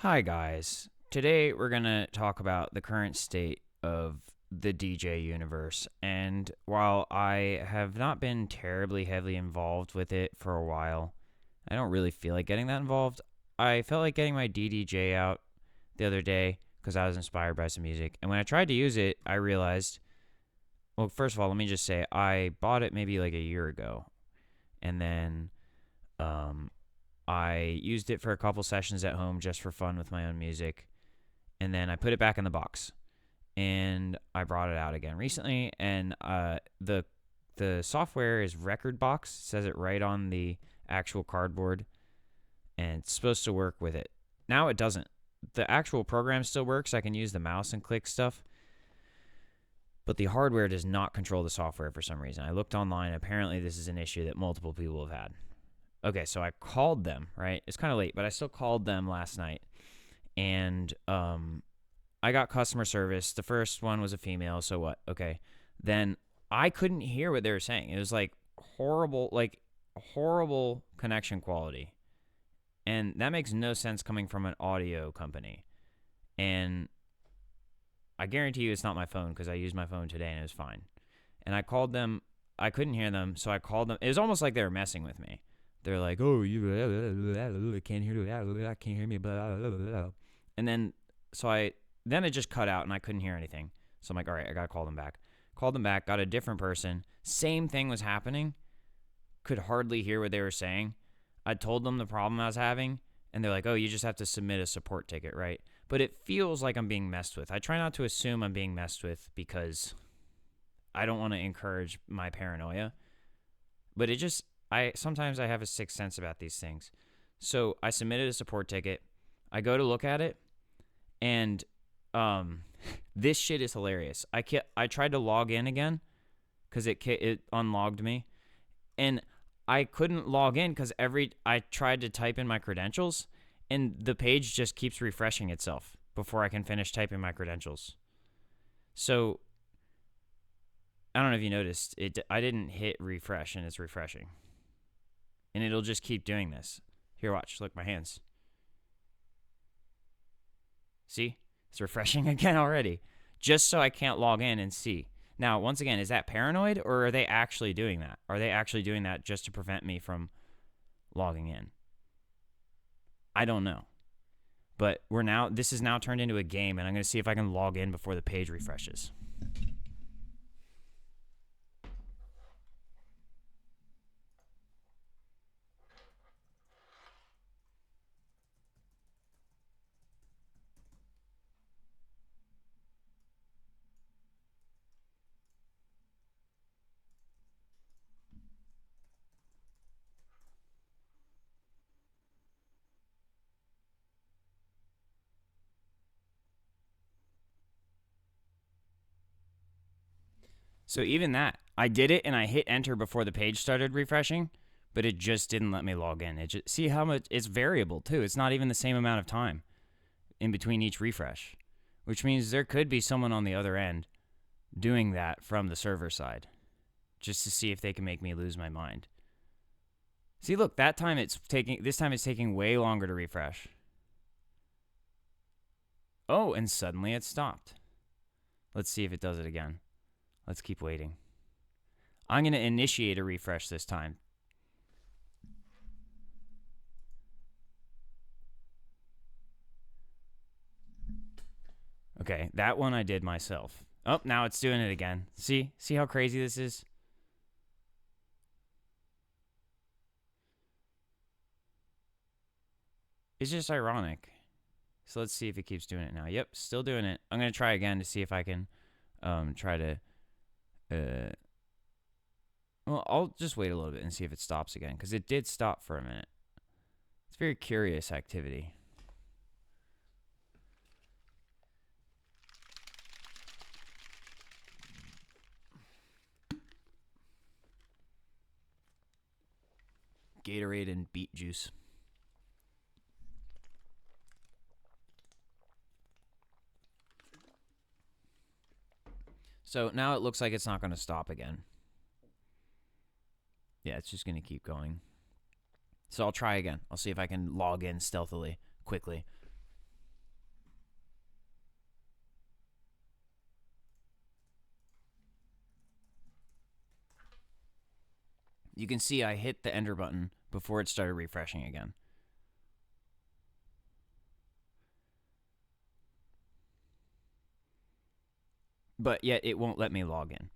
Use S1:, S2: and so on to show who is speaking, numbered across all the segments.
S1: Hi, guys. Today we're going to talk about the current state of the DJ universe. And while I have not been terribly heavily involved with it for a while, I don't really feel like getting that involved. I felt like getting my DDJ out the other day because I was inspired by some music. And when I tried to use it, I realized, well, first of all, let me just say I bought it maybe like a year ago. And then um, I used it for a couple sessions at home just for fun with my own music. And then I put it back in the box. And I brought it out again recently. And the software is Record Box. It says it right on the actual cardboard. And it's supposed to work with it. Now it doesn't. The actual program still works. I can use the mouse and click stuff. But the hardware does not control the software for some reason. I looked online. Apparently, this is an issue that multiple people have had. Okay, so I called them, right? It's kind of late, but I still called them last night. And I got customer service. The first one was a female, so what? Okay. Then I couldn't hear what they were saying. It was like horrible connection quality. And that makes no sense coming from an audio company. And I guarantee you it's not my phone because I used my phone today and it was fine. And I called them. I couldn't hear them, so I called them. It was almost like they were messing with me. They're like, "Oh, you can't hear you, can't hear me." Blah, blah, blah, blah. And then then it just cut out and I couldn't hear anything. So I'm like, all right, I gotta call them back. Called them back, got a different person. Same thing was happening. Could hardly hear what they were saying. I told them the problem I was having, and they're like, "Oh, you just have to submit a support ticket, right?" But it feels like I'm being messed with. I try not to assume I'm being messed with because I don't want to encourage my paranoia. But sometimes I have a sixth sense about these things. So I submitted a support ticket. I go to look at it, and this shit is hilarious. I tried to log in again because it unlogged me, and I couldn't log in because I tried to type in my credentials, and the page just keeps refreshing itself before I can finish typing my credentials. So I don't know if you noticed it. I didn't hit refresh, and it's refreshing. And it'll just keep doing this. Here, watch. Look, my hands. See? It's refreshing again already. Just so I can't log in and see. Now, once again, is that paranoid or are they actually doing that? Are they actually doing that just to prevent me from logging in? I don't know. But this is now turned into a game, and I'm going to see if I can log in before the page refreshes. So even that, I did it and I hit enter before the page started refreshing, but it just didn't let me log in. See how much it's variable too. It's not even the same amount of time in between each refresh, which means there could be someone on the other end doing that from the server side just to see if they can make me lose my mind. See, look, this time it's taking way longer to refresh. Oh, and suddenly it stopped. Let's see if it does it again. Let's keep waiting. I'm going to initiate a refresh this time. Okay, that one I did myself. Oh, now it's doing it again. See how crazy this is? It's just ironic. So let's see if it keeps doing it now. Yep, still doing it. I'm going to try again to see if I can try to... well, I'll just wait a little bit and see if it stops again, because it did stop for a minute. It's very curious activity. Gatorade and beet juice. So now it looks like it's not going to stop again. Yeah, it's just going to keep going. So I'll try again. I'll see if I can log in stealthily, quickly. You can see I hit the enter button before it started refreshing again. But yet it won't let me log in.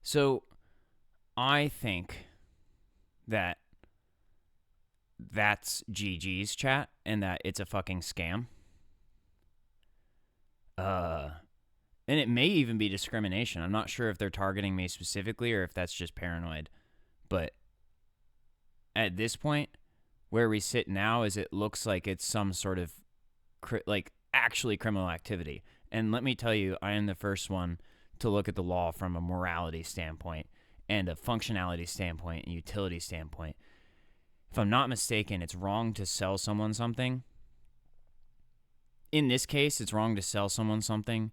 S1: So I think that that's GG's chat and that it's a fucking scam. And it may even be discrimination. I'm not sure if they're targeting me specifically or if that's just paranoid. But at this point, where we sit now is it looks like it's some sort of actually criminal activity. And let me tell you, I am the first one to look at the law from a morality standpoint and a functionality standpoint and utility standpoint. If I'm not mistaken, it's wrong to sell someone something. In this case, it's wrong to sell someone something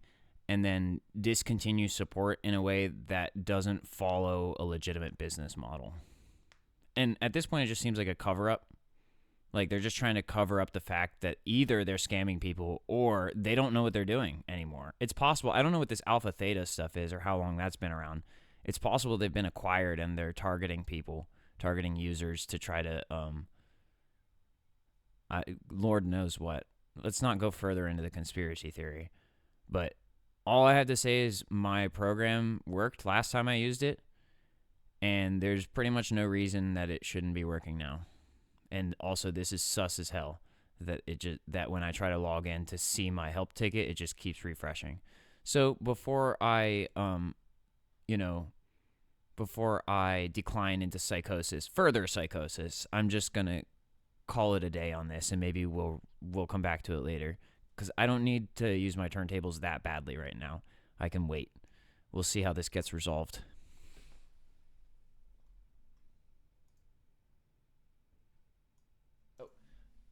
S1: and then discontinue support in a way that doesn't follow a legitimate business model. And at this point, it just seems like a cover-up. Like they're just trying to cover up the fact that either they're scamming people or they don't know what they're doing anymore. It's possible. I don't know what this alpha theta stuff is or how long that's been around. It's possible they've been acquired and they're targeting people, targeting users to try to, Lord knows what. Let's not go further into the conspiracy theory. But all I have to say is my program worked last time I used it, and there's pretty much no reason that it shouldn't be working now. And also, this is sus as hell that when I try to log in to see my help ticket, it just keeps refreshing. So before I decline into further psychosis, I'm just gonna call it a day on this, and maybe we'll come back to it later because I don't need to use my turntables that badly right now. I can wait. We'll see how this gets resolved.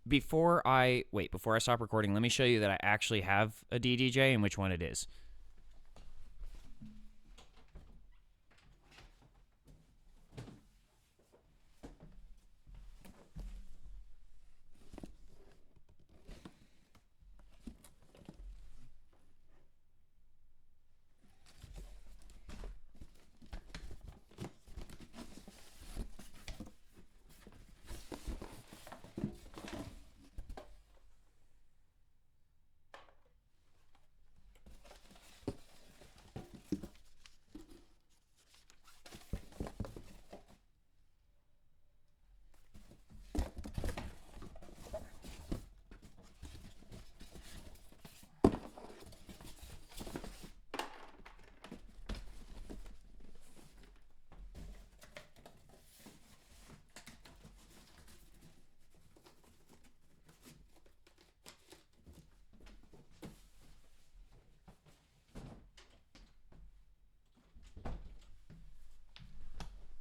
S1: Before I stop recording, let me show you that I actually have a DDJ and which one it is.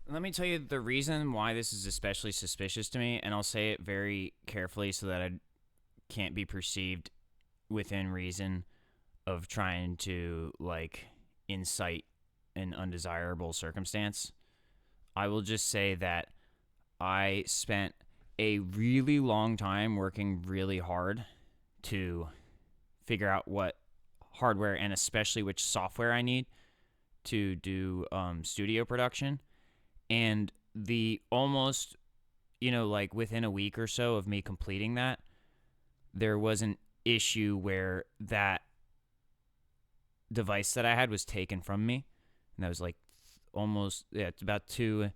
S1: Let me tell you the reason why this is especially suspicious to me, and I'll say it very carefully so that I can't be perceived within reason of trying to, incite an undesirable circumstance. I will just say that I spent a really long time working really hard to figure out what hardware and especially which software I need to do studio production. And the almost, within a week or so of me completing that, there was an issue where that device that I had was taken from me. And that was it's about a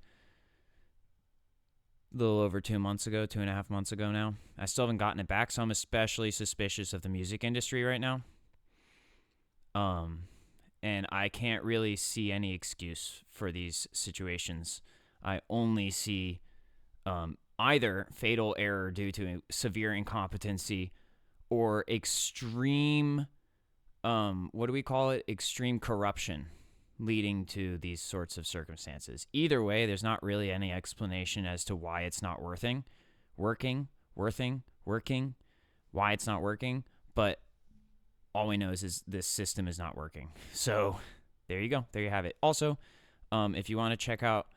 S1: little over 2 months ago, 2.5 months ago now. I still haven't gotten it back, so I'm especially suspicious of the music industry right now. And I can't really see any excuse for these situations. I only see either fatal error due to severe incompetency or extreme, extreme corruption leading to these sorts of circumstances. Either way, there's not really any explanation as to why it's not working, why it's not working, but all we know is this system is not working. So there you go. There you have it. Also, if you want to check out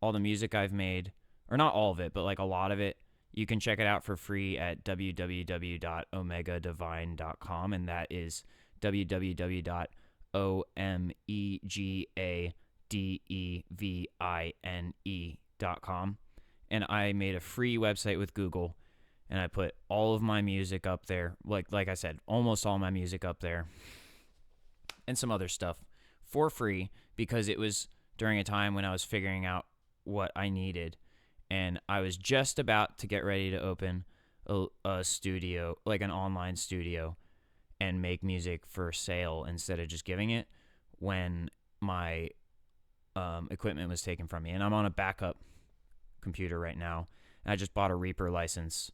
S1: all the music I've made, or not all of it, but a lot of it, you can check it out for free at www.omegadivine.com, and that is www.omegadivine.com. DDJIssue.com, and I made a free website with Google, and I put all of my music up there. Like I said, almost all my music up there, and some other stuff for free, because it was during a time when I was figuring out what I needed, and I was just about to get ready to open a studio, like an online studio, and make music for sale instead of just giving it, when my equipment was taken from me. And I'm on a backup computer right now, and I just bought a Reaper license,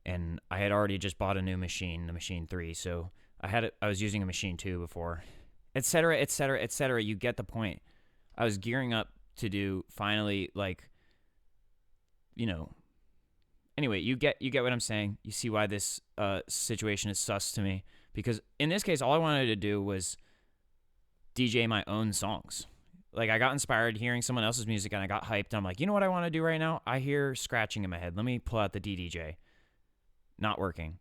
S1: and I had already just bought a new machine, the Machine 3, so I was using a Machine 2 before, etc., etc., etc. You get the point. I was gearing up to do, finally, like, anyway, you get what I'm saying. You see why this situation is sus to me, because in this case, all I wanted to do was DJ my own songs. Like, I got inspired hearing someone else's music, and I got hyped. I'm like, you know what I want to do right now? I hear scratching in my head. Let me pull out the DDJ. Not working.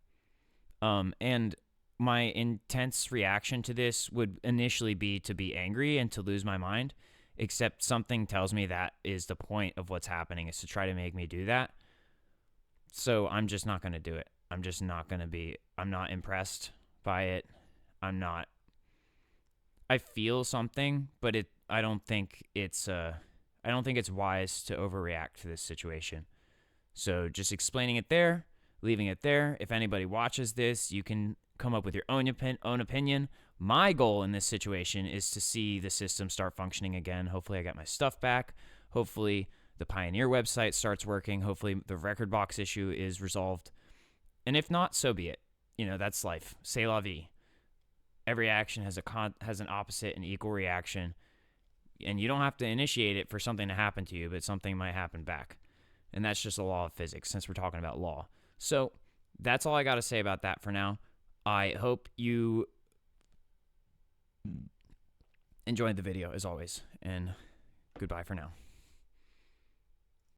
S1: And my intense reaction to this would initially be to be angry and to lose my mind, except something tells me that is the point of what's happening, is to try to make me do that. So I'm just not going to do it. I'm just not going to be, I'm not impressed by it. I feel something, but I don't think it's wise to overreact to this situation. So just explaining it there, leaving it there. If anybody watches this, you can come up with your own opinion. My goal in this situation is to see the system start functioning again. Hopefully I get my stuff back. Hopefully the Pioneer website starts working. Hopefully the record box issue is resolved. And if not, so be it. That's life. C'est la vie. Every action has an opposite and equal reaction. And you don't have to initiate it for something to happen to you, but something might happen back. And that's just a law of physics, since we're talking about law. So that's all I got to say about that for now. I hope you enjoyed the video, as always, and goodbye for now.